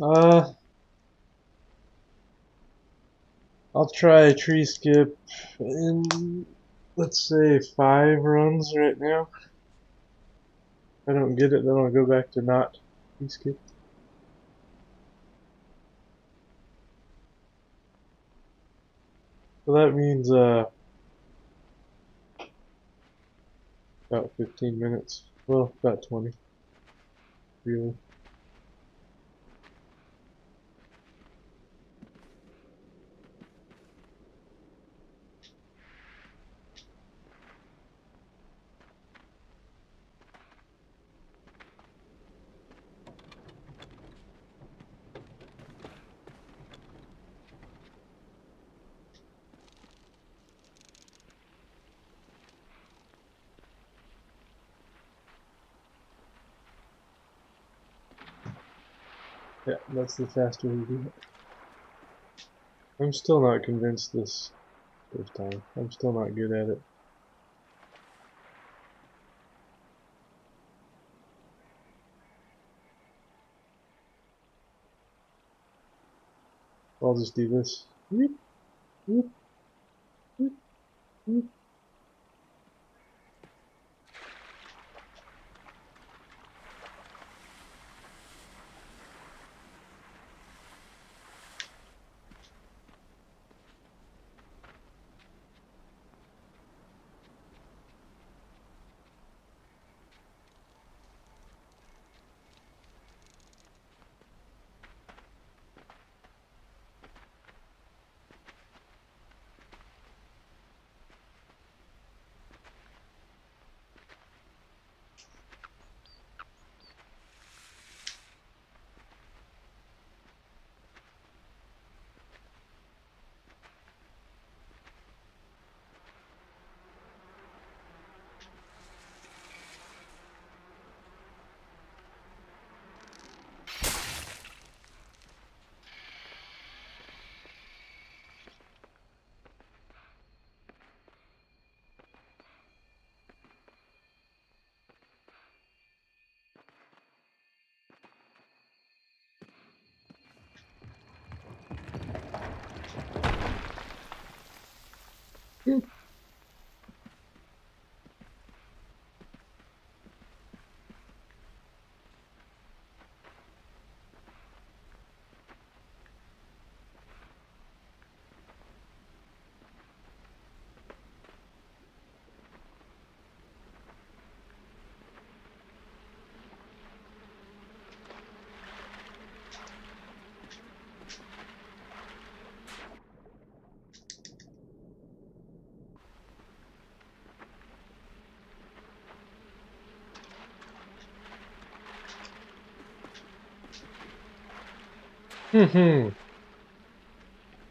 Uh, I'll try tree skip in, let's say, 5 runs right now. If I don't get it, then I'll go back to not tree skip. So that means about 15 minutes. Well, about 20, really. Yeah, that's the faster we do it. I'm still not convinced this first time. I'm still not good at it. I'll just do this. Whoop, whoop, whoop, whoop.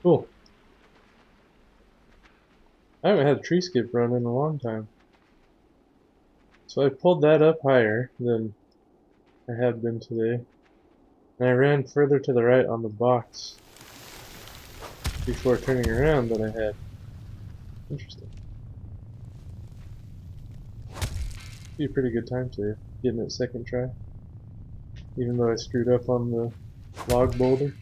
Cool. I haven't had a tree skip run in a long time. So I pulled that up higher than I had been today. And I ran further to the right on the box before turning around than I had. Interesting. Be a pretty good time today, getting it second try. Even though I screwed up on the log boulder.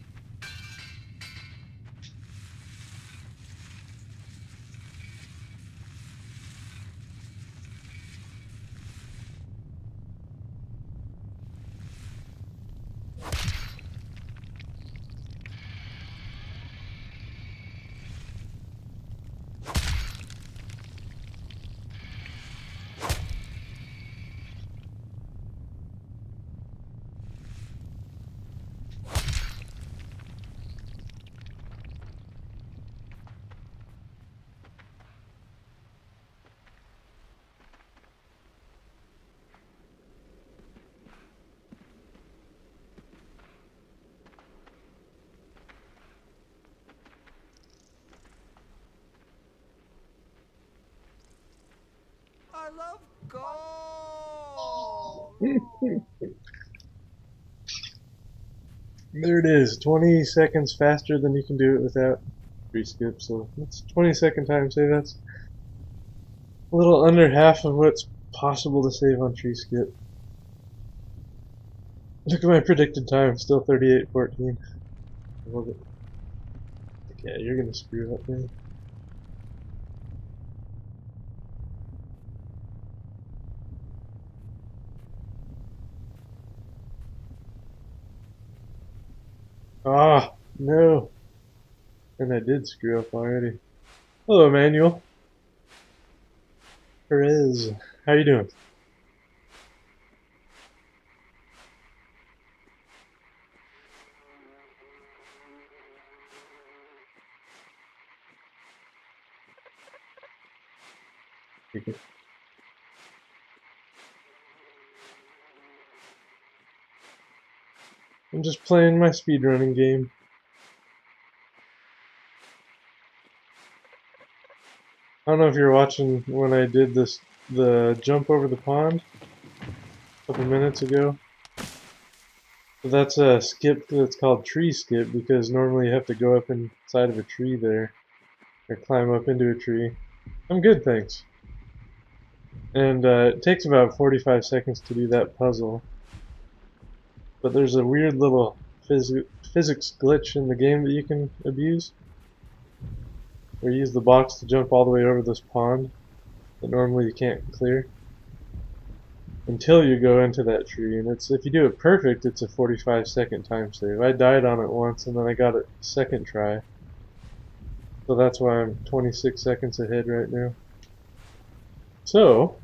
I love gold. There it is, 20 seconds faster than you can do it without tree skip. So that's 20-second time save. That's a little under half of what's possible to save on tree skip. Look at my predicted time, still 38:14. I love it. Yeah, you're gonna screw up, man. Ah, no. And I did screw up already. Hello, Emmanuel. Perez. How you doing? I'm just playing my speedrunning game. I don't know if you're watching when I did the jump over the pond a couple minutes ago. But that's a skip that's called tree skip because normally you have to go up inside of a tree there or climb up into a tree. I'm good, thanks. And it takes about 45 seconds to do that puzzle. But there's a weird little physics glitch in the game that you can abuse. Where you use the box to jump all the way over this pond that normally you can't clear. Until you go into that tree, and if you do it perfect, it's a 45-second time save. I died on it once, and then I got it second try. So that's why I'm 26 seconds ahead right now. So,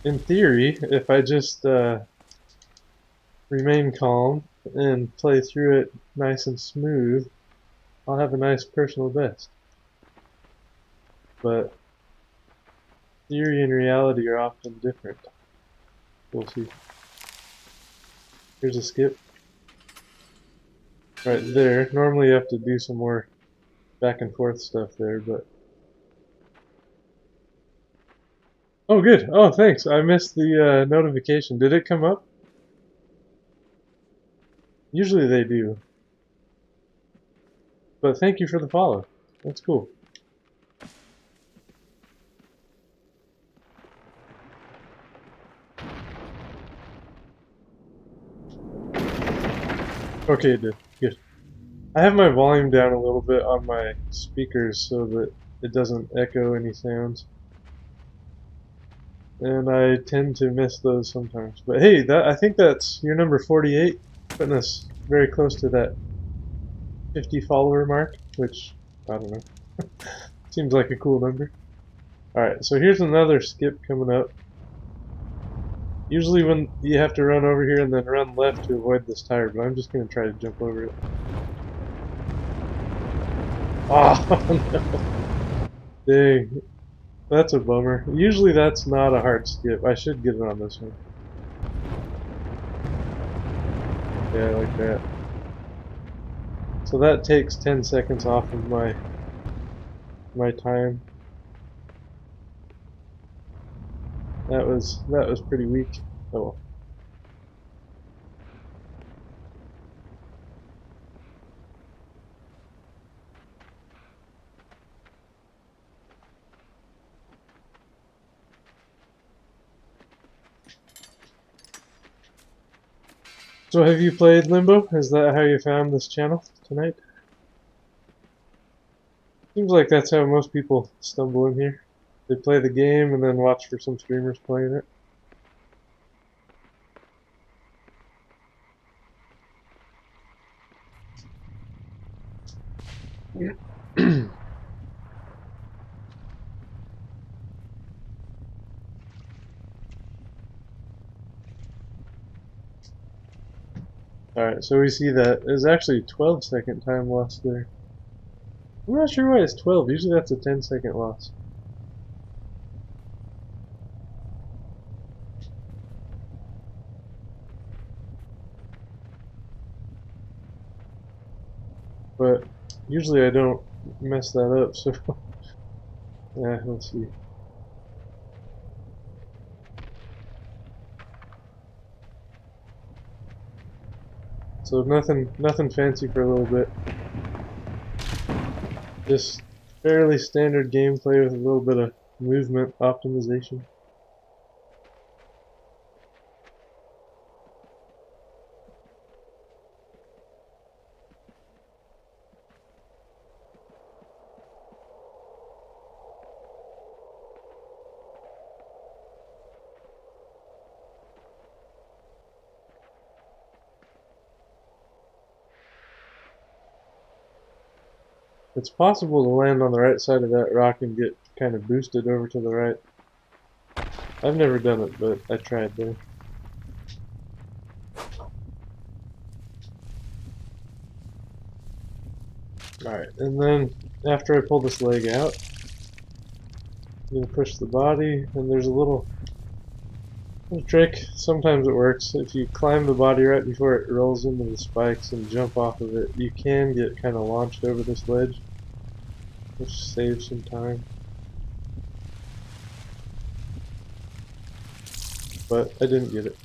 in theory, if I just remain calm and play through it nice and smooth, I'll have a nice personal best. But theory and reality are often different. We'll see. Here's a skip. Right there. Normally you have to do some more back and forth stuff there, but... Oh, good. Oh, thanks. I missed the notification. Did it come up? Usually they do. But thank you for the follow. That's cool. Okay, it did. Good. I have my volume down a little bit on my speakers so that it doesn't echo any sounds. And I tend to miss those sometimes. But hey, I think that's your number 48, putting us very close to that 50 follower mark, which, I don't know, seems like a cool number. Alright, so here's another skip coming up. Usually when you have to run over here and then run left to avoid this tire, but I'm just going to try to jump over it. Oh, no. Dang. That's a bummer. Usually that's not a hard skip. I should get it on this one. Yeah, like that. So that takes 10 seconds off of my time. That was pretty weak. Oh. So have you played Limbo? Is that how you found this channel tonight? Seems like that's how most people stumble in here. They play the game and then watch for some streamers playing it. Alright, so we see that there's actually 12-second time loss there. I'm not sure why it's 12. Usually that's a 10-second loss. But usually I don't mess that up, so yeah, let's see. So nothing fancy for a little bit. Just fairly standard gameplay with a little bit of movement optimization. It's possible to land on the right side of that rock and get kind of boosted over to the right. I've never done it, but I tried there. Alright, and then after I pull this leg out, I'm going to push the body, and there's a little trick. Sometimes it works. If you climb the body right before it rolls into the spikes and jump off of it, you can get kind of launched over this ledge, which saves some time. But I didn't get it.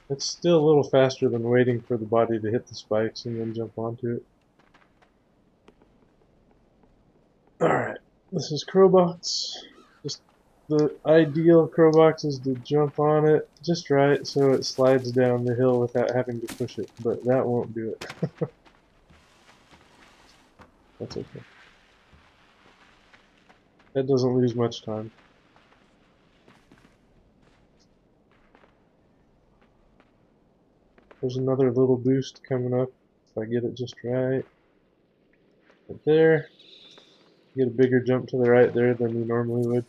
It's still a little faster than waiting for the body to hit the spikes and then jump onto it. Alright, this is Crowbox. Just the ideal Crowbox is to jump on it just right so it slides down the hill without having to push it, but that won't do it. That's okay. That doesn't lose much time. There's another little boost coming up if I get it just right. Right there. Get a bigger jump to the right there than you normally would.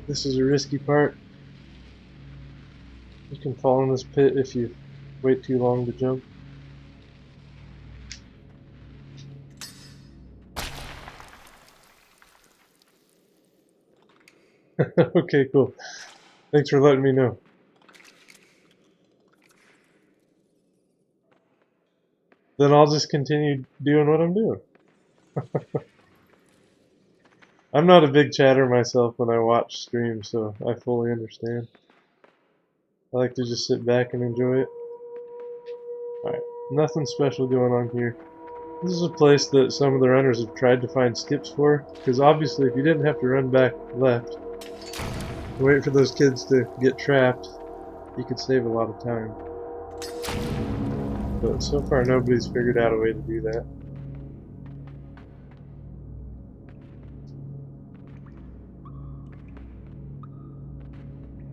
This is a risky part. You can fall in this pit if you wait too long to jump. Okay, cool. Thanks for letting me know. Then I'll just continue doing what I'm doing. I'm not a big chatter myself when I watch streams, so I fully understand. I like to just sit back and enjoy it. Alright, nothing special going on here. This is a place that some of the runners have tried to find skips for, because obviously if you didn't have to run back left and wait for those kids to get trapped, you could save a lot of time. But so far nobody's figured out a way to do that.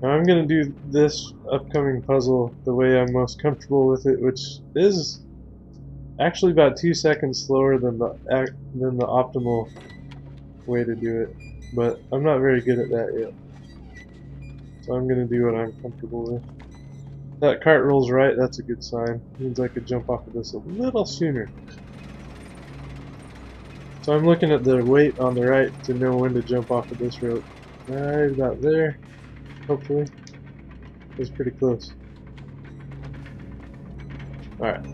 Now I'm going to do this upcoming puzzle the way I'm most comfortable with it, which is actually about 2 seconds slower than the optimal way to do it. But I'm not very good at that yet. So I'm going to do what I'm comfortable with. That cart rolls right, that's a good sign. Means I could jump off of this a little sooner. So I'm looking at the weight on the right to know when to jump off of this rope. Right about there, hopefully. It was pretty close. Alright.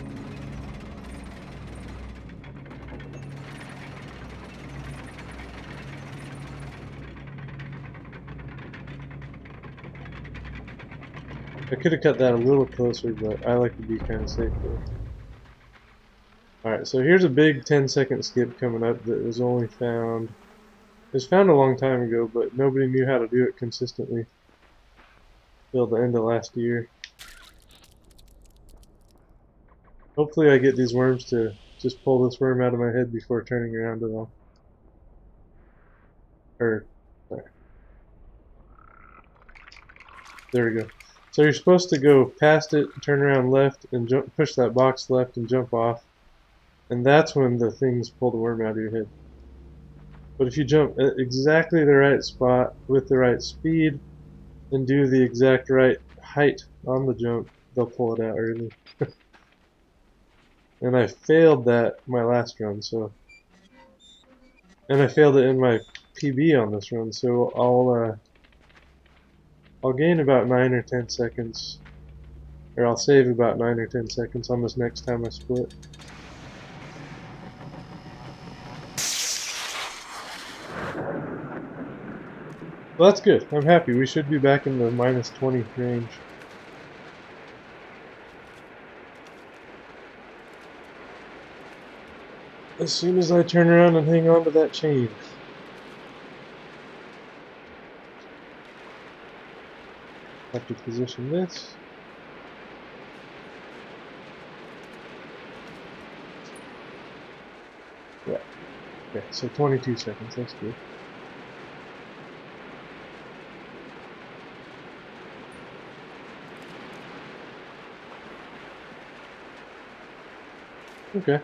I could have cut that a little closer, but I like to be kind of safe there. Alright, so here's a big 10-second skip coming up that was only found... It was found a long time ago, but nobody knew how to do it consistently till the end of last year. Hopefully I get these worms to just pull this worm out of my head before turning around at all. Sorry. There we go. So you're supposed to go past it, turn around left, and jump, push that box left and jump off. And that's when the things pull the worm out of your head. But if you jump at exactly the right spot with the right speed and do the exact right height on the jump, they'll pull it out early. And I failed that my last run, so... And I failed it in my PB on this run, so I'll gain about 9 or 10 seconds, or I'll save about 9 or 10 seconds on this next time I split. Well, that's good. I'm happy. We should be back in the minus 20 range. As soon as I turn around and hang on to that chain. Have to position this. Yeah. Okay, so 22 seconds, that's good. Okay.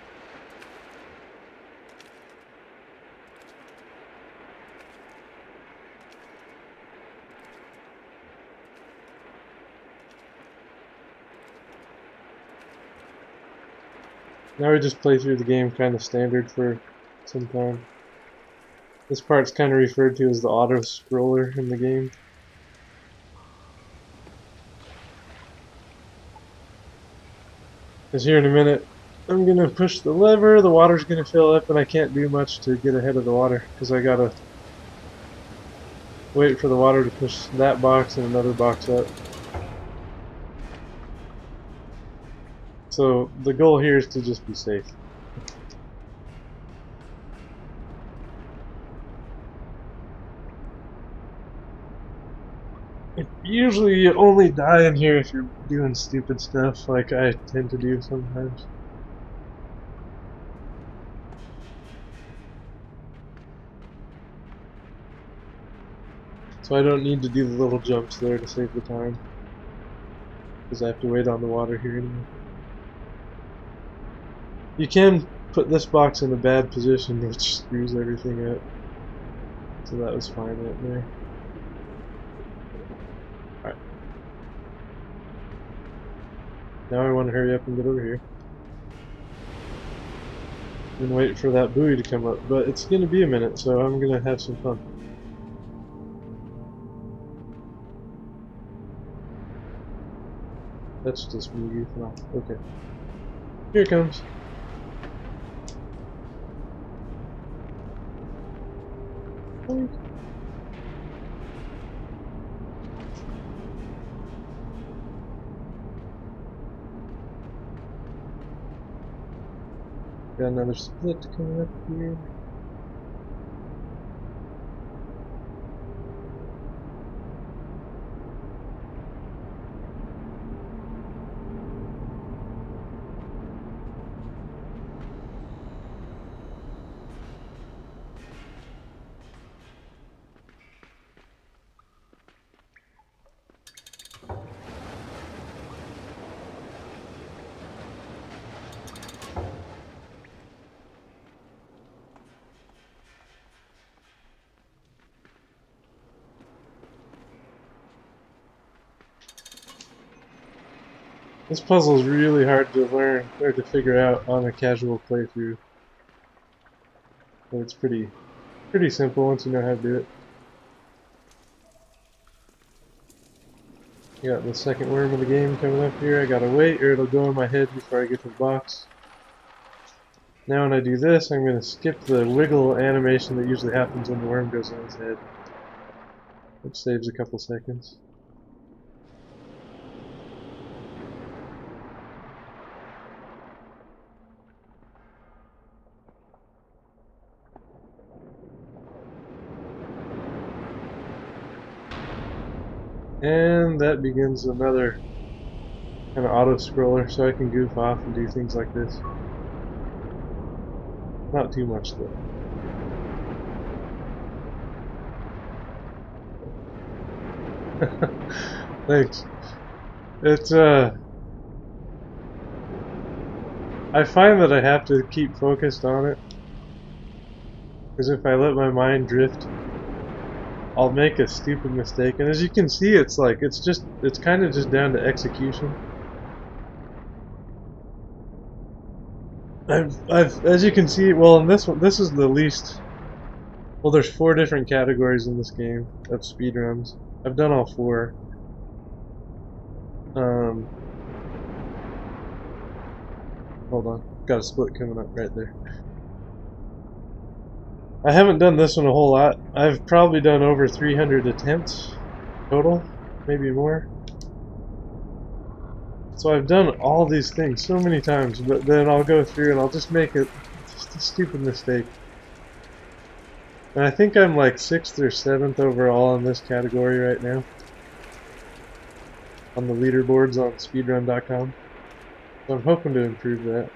Now we just play through the game kind of standard for some time. This part's kind of referred to as the auto-scroller in the game. Because here in a minute, I'm going to push the lever, the water's going to fill up, and I can't do much to get ahead of the water. Because I got to wait for the water to push that box and another box up. So the goal here is to just be safe. Usually you only die in here if you're doing stupid stuff like I tend to do sometimes. So I don't need to do the little jumps there to save the time. Because I have to wait on the water here anyway. You can put this box in a bad position, which screws everything up. So that was fine right there. Alright. Now I want to hurry up and get over here. And wait for that buoy to come up. But it's going to be a minute, so I'm going to have some fun. That's just me goofing off. Okay. Here it comes. Boink. Got another split coming up here. This puzzle is really hard to learn or to figure out on a casual playthrough. But it's pretty simple once you know how to do it. Got the second worm of the game coming up here. I gotta wait or it'll go in my head before I get to the box. Now when I do this, I'm gonna skip the wiggle animation that usually happens when the worm goes in his head. Which saves a couple seconds. And that begins another kind of auto-scroller, so I can goof off and do things like this. Not too much though. Thanks. It's I find that I have to keep focused on it, because if I let my mind drift, I'll make a stupid mistake. And as you can see, it's kind of just down to execution. As you can see, well, in this one, this is the least. Well, there's 4 different categories in this game of speedruns. I've done all 4. Hold on, got a split coming up right there. I haven't done this one a whole lot. I've probably done over 300 attempts total, maybe more. So I've done all these things so many times, but then I'll go through and I'll just make just a stupid mistake. And I think I'm like 6th or 7th overall in this category right now on the leaderboards on speedrun.com. So I'm hoping to improve that.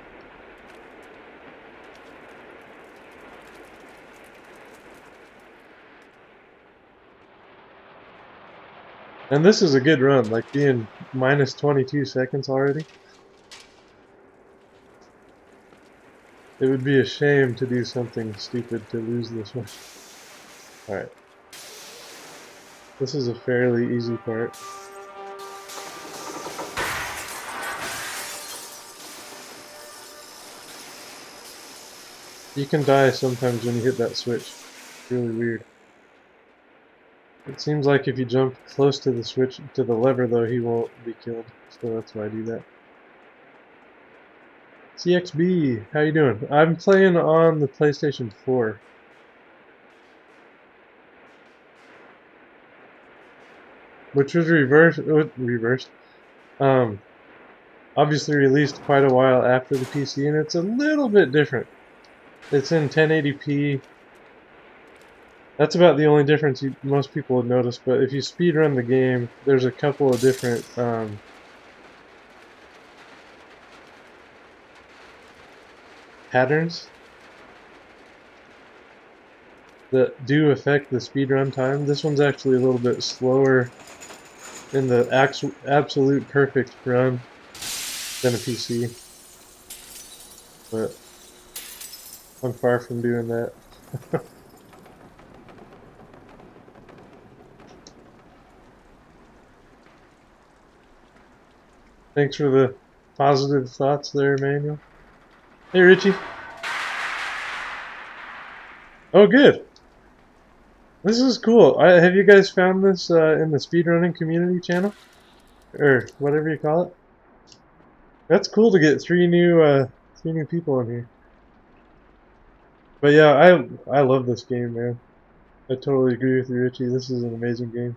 And this is a good run, like being minus 22 seconds already. It would be a shame to do something stupid to lose this one. Alright. This is a fairly easy part. You can die sometimes when you hit that switch. It's really weird. It seems like if you jump close to the switch, to the lever though, he won't be killed. So that's why I do that. CXB, how you doing? I'm playing on the PlayStation 4. Which was reversed. Um, obviously released quite a while after the PC, and it's a little bit different. It's in 1080p. That's about the only difference most people would notice, but if you speedrun the game, there's a couple of different patterns that do affect the speedrun time. This one's actually a little bit slower in the absolute perfect run than a PC, but I'm far from doing that. Thanks for the positive thoughts there, Emmanuel. Hey, Richie. Oh, good. This is cool. Have you guys found this in the speedrunning community channel? Or whatever you call it? That's cool to get three new people in here. But yeah, I love this game, man. I totally agree with you, Richie. This is an amazing game.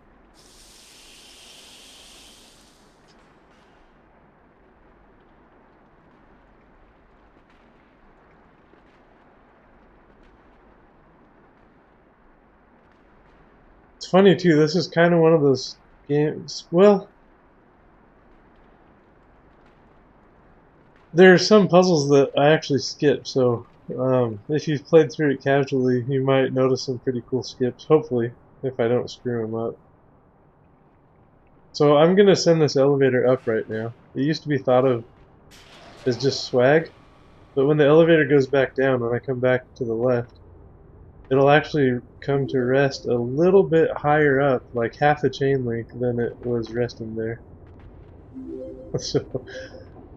It's funny too. This is kind of one of those games. Well, there are some puzzles that I actually skip. So if you've played through it casually, you might notice some pretty cool skips. Hopefully, if I don't screw them up. So I'm gonna send this elevator up right now. It used to be thought of as just swag, but when the elevator goes back down, when I come back to the left, it'll actually come to rest a little bit higher up, like half a chain link than it was resting there. So,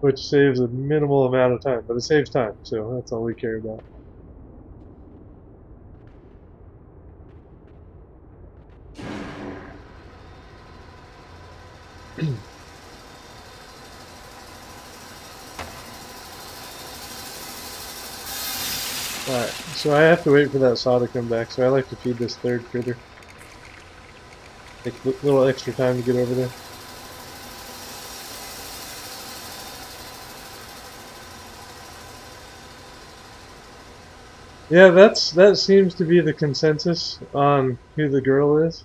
which saves a minimal amount of time, but it saves time, so that's all we care about. Alright, so I have to wait for that saw to come back, so I like to feed this third critter. Take a little extra time to get over there. Yeah, that seems to be the consensus on who the girl is.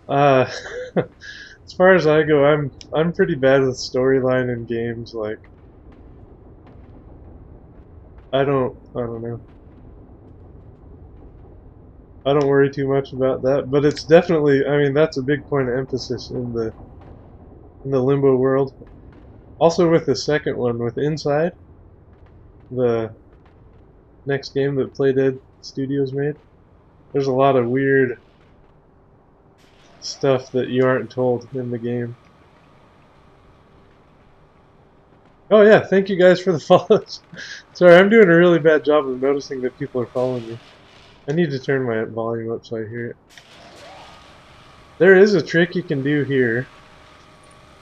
Uh, as far as I go, I'm pretty bad with storyline in games. Like, I don't know. I don't worry too much about that, but it's definitely, I mean, that's a big point of emphasis in the Limbo world. Also with the second one, with Inside, the next game that Playdead Studios made, there's a lot of weird stuff that you aren't told in the game. Oh yeah, thank you guys for the follows. Sorry, I'm doing a really bad job of noticing that people are following me. I need to turn my volume up so I hear it. There is a trick you can do here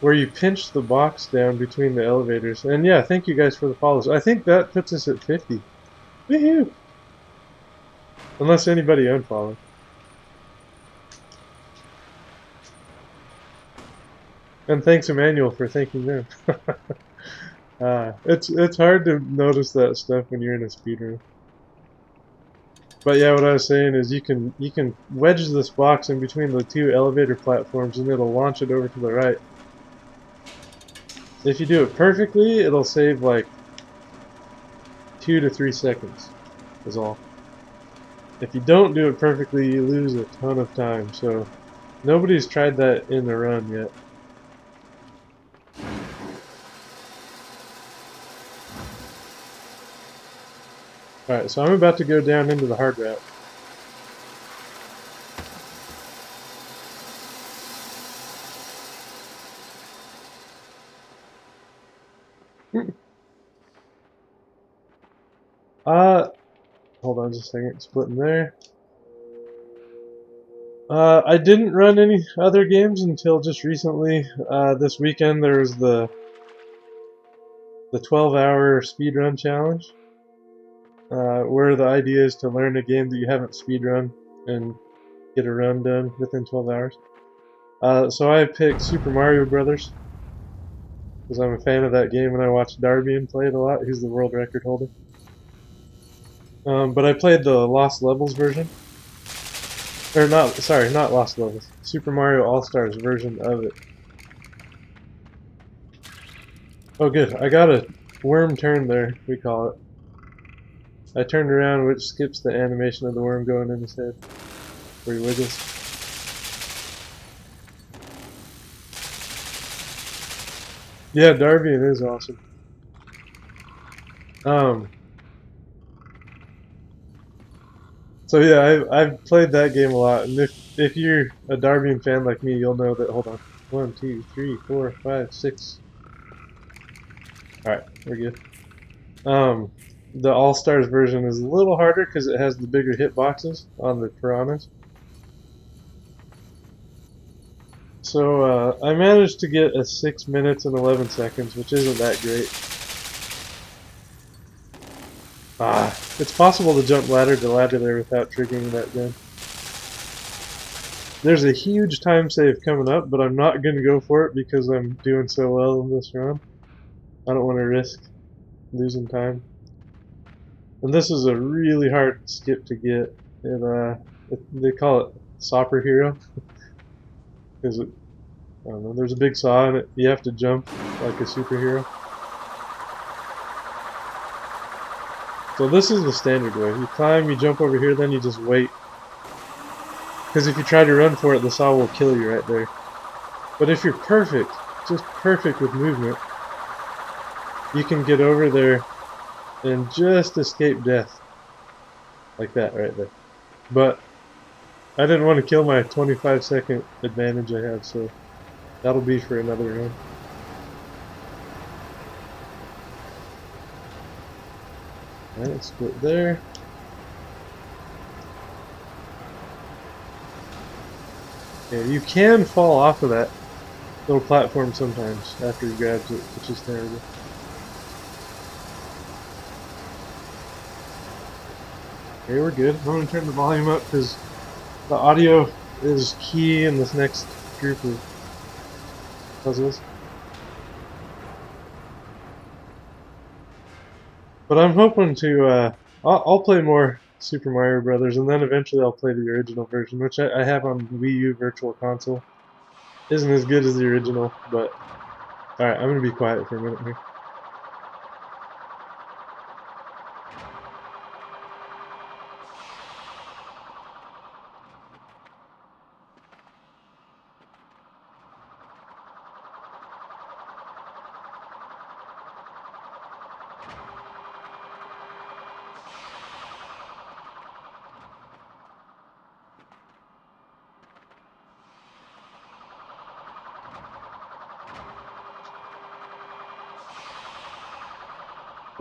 where you pinch the box down between the elevators. And yeah, thank you guys for the follows. I think that puts us at 50. Woohoo! Unless anybody unfollowed. And thanks Emmanuel for thanking them. It's hard to notice that stuff when you're in a speedrun. But yeah, what I was saying is you can wedge this box in between the two elevator platforms and it'll launch it over to the right. If you do it perfectly, it'll save like 2 to 3 seconds, is all. If you don't do it perfectly, you lose a ton of time, so Nobody's tried that in the run yet. Alright, so I'm about to go down into the hard route. Hold on just a second, splitting there. I didn't run any other games until just recently. This weekend there was the 12-hour speedrun challenge, where the idea is to learn a game that you haven't speedrun and get a run done within 12 hours. So I picked Super Mario Brothers because I'm a fan of that game and I watched Darby play it a lot. He's the world record holder. But I played the Lost Levels version. Or not, sorry, not Lost Levels. Super Mario All-Stars version of it. Oh good, I got a worm turn there, we call it. I turned around, which skips the animation of the worm going in his head, where he wiggles. Yeah, Darbian is awesome. So yeah, I've played that game a lot, and if you're a Darbian fan like me, you'll know that. Hold on, 1, 2, 3, 4, 5, 6. All right, we're good. The All Stars version is a little harder because it has the bigger hitboxes on the piranhas. So I managed to get a 6 minutes and 11 seconds, which isn't that great. It's possible to jump ladder to ladder there without triggering that gun. There's a huge time save coming up, but I'm not going to go for it because I'm doing so well in this round. I don't want to risk losing time. And this is a really hard skip to get. They call it Sopper Hero. Because, I don't know, there's a big saw in it. You have to jump like a superhero. So this is the standard way. You climb, you jump over here, then you just wait. Because if you try to run for it, the saw will kill you right there. But if you're perfect, just perfect with movement, you can get over there and just escape death. Like that right there. But I didn't want to kill my 25-second advantage I have, so that'll be for another round. Alright, split there. Yeah, you can fall off of that little platform sometimes after he grabs it, which is terrible. Okay, we're good. I'm going to turn the volume up because the audio is key in this next group of puzzles. But I'm hoping to, I'll play more Super Mario Brothers, and then eventually I'll play the original version, which I have on Wii U Virtual Console. Isn't as good as the original, but alright, I'm going to be quiet for a minute here.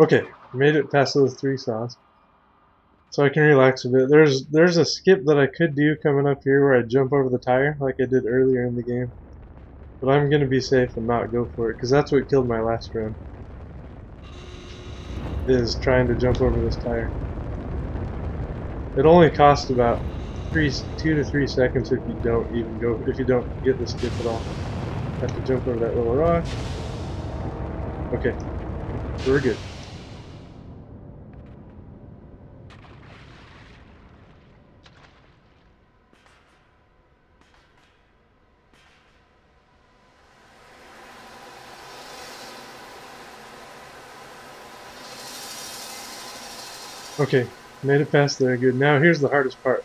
Okay, made it past those 3 saws. So I can relax a bit. There's a skip that I could do coming up here where I jump over the tire like I did earlier in the game. But I'm going to be safe and not go for it, because that's what killed my last run. Is trying to jump over this tire. It only costs about 2 to 3 seconds if you don't get the skip at all. Have to jump over that little rock. Okay, so we're good. Okay, made it past there, good. Now here's the hardest part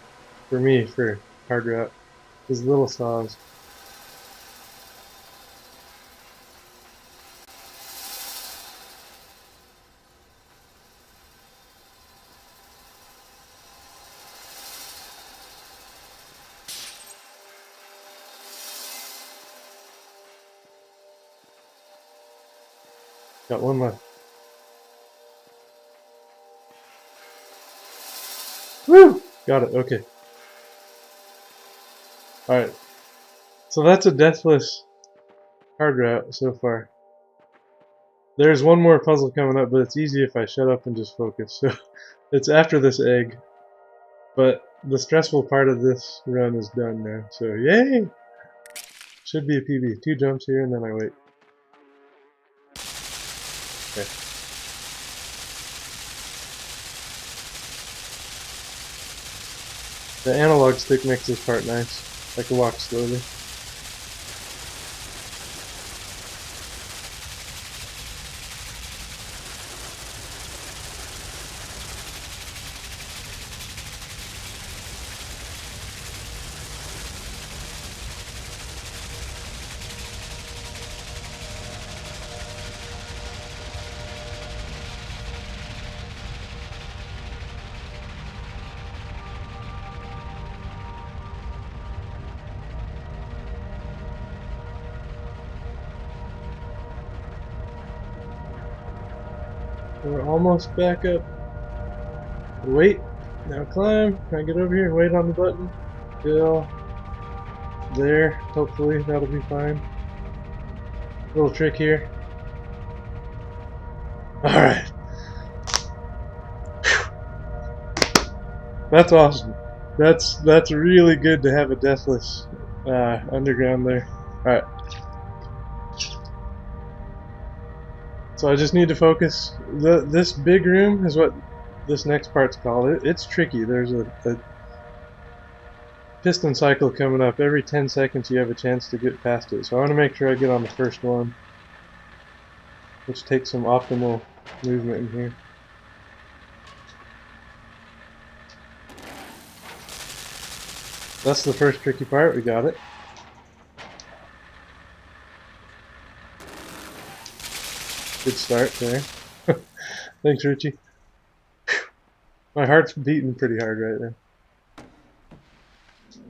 for me for hard route. His little saws. Got one left. Woo! Got it, okay. Alright. So that's a deathless hard route so far. There's one more puzzle coming up, but it's easy if I shut up and just focus. So it's after this egg. But the stressful part of this run is done now. So yay! Should be a PB. 2 jumps here and then I wait. Okay. The analog stick makes this part nice. I can walk slowly. We're almost back up. Wait. Now climb. Can I get over here? Wait on the button. Still. There. Hopefully that'll be fine. Little trick here. Alright. That's awesome. That's really good to have a deathless underground there. Alright. So I just need to focus. This big room is what this next part's called. It's tricky. There's a piston cycle coming up. Every 10 seconds you have a chance to get past it. So I want to make sure I get on the first one, which takes some optimal movement in here. That's the first tricky part. We got it. Good start there. Thanks, Richie. My heart's beating pretty hard right now.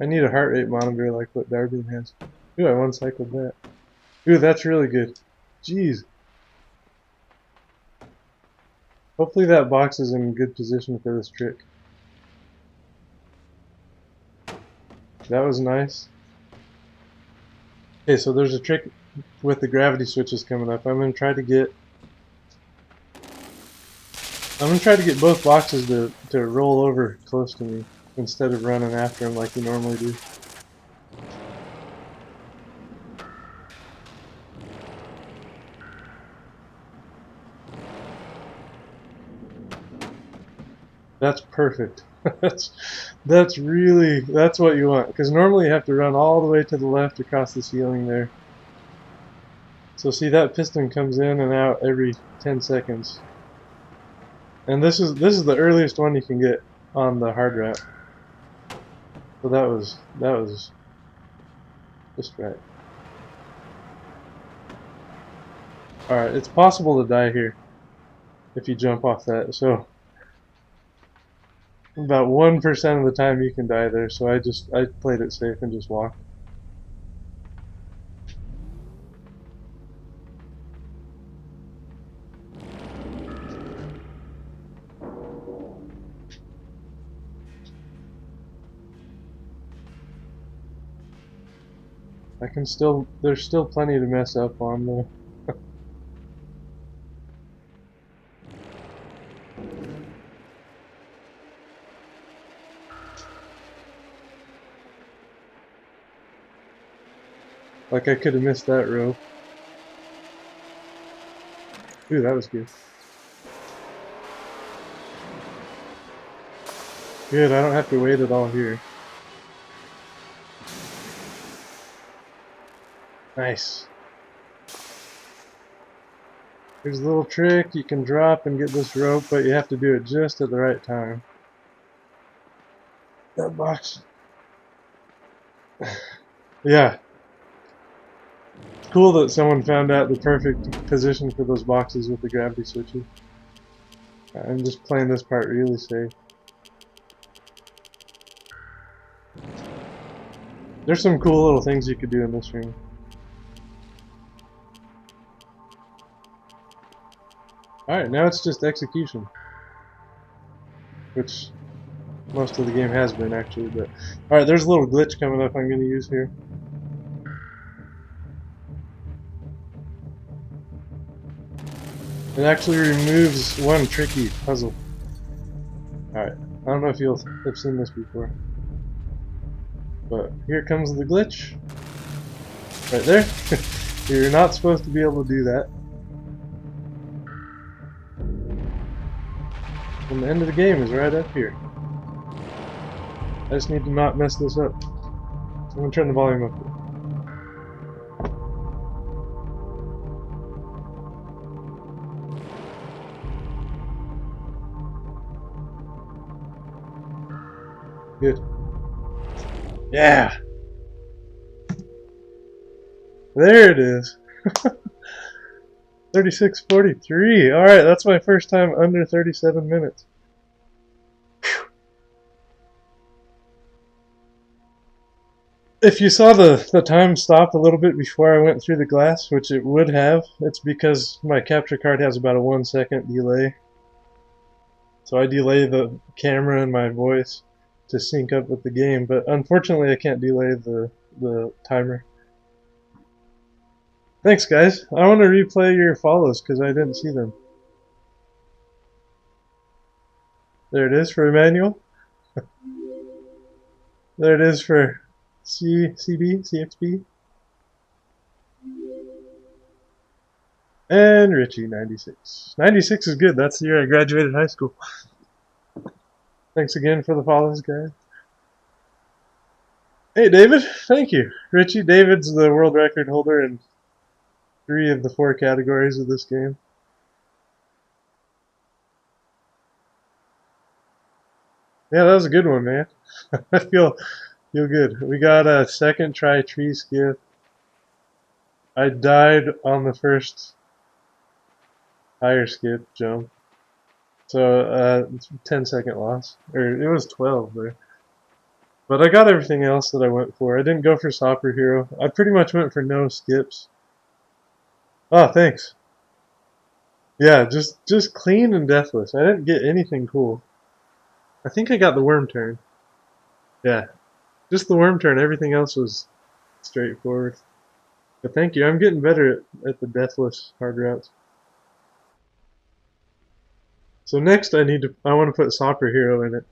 I need a heart rate monitor like what Darby has. Ooh, I one-cycled that. Ooh, that's really good. Jeez. Hopefully that box is in good position for this trick. That was nice. Okay, so there's a trick with the gravity switches coming up. I'm gonna try to get both boxes to roll over close to me instead of running after them like you normally do. That's perfect. that's what you want, because normally you have to run all the way to the left across the ceiling there. So see, that piston comes in and out every 10 seconds. And this is the earliest one you can get on the hard route. So that was just right. Alright, it's possible to die here if you jump off that, so about 1% of the time you can die there, so I played it safe and just walked. There's still plenty to mess up on though. Like I could have missed that rope. Ooh, that was good. Good, I don't have to wait at all here. Nice. Here's a little trick. You can drop and get this rope, but you have to do it just at the right time. That box. Yeah. It's cool that someone found out the perfect position for those boxes with the gravity switches. I'm just playing this part really safe. There's some cool little things you could do in this room. Alright, now it's just execution. Which most of the game has been, actually. But alright, there's a little glitch coming up I'm going to use here. It actually removes one tricky puzzle. Alright, I don't know if you'll have seen this before. But here comes the glitch. Right there. You're not supposed to be able to do that. And the end of the game is right up here. I just need to not mess this up. I'm going to turn the volume up. Good. Yeah! There it is. 36:43. Alright, that's my first time under 37 minutes. If you saw the time stop a little bit before I went through the glass, which it would have, it's because my capture card has about a 1-second delay. So I delay the camera and my voice to sync up with the game, but unfortunately I can't delay the timer. Thanks, guys. I want to replay your follows because I didn't see them. There it is for Emmanuel. There it is for CXB. And Richie, 96. 96 is good. That's the year I graduated high school. Thanks again for the follows, guys. Hey, David. Thank you. Richie, David's the world record holder in 3 of the 4 categories of this game. Yeah, that was a good one, man. I feel good. We got a second try tree skip. I died on the first higher skip jump. So, 10-second loss. Or it was 12 there. But I got everything else that I went for. I didn't go for Soccer Hero. I pretty much went for no skips. Oh, thanks. Yeah, just clean and deathless. I didn't get anything cool. I think I got the worm turn. Yeah, just the worm turn. Everything else was straightforward. But thank you. I'm getting better at the deathless hard routes. So next I want to put Soccer Hero in it.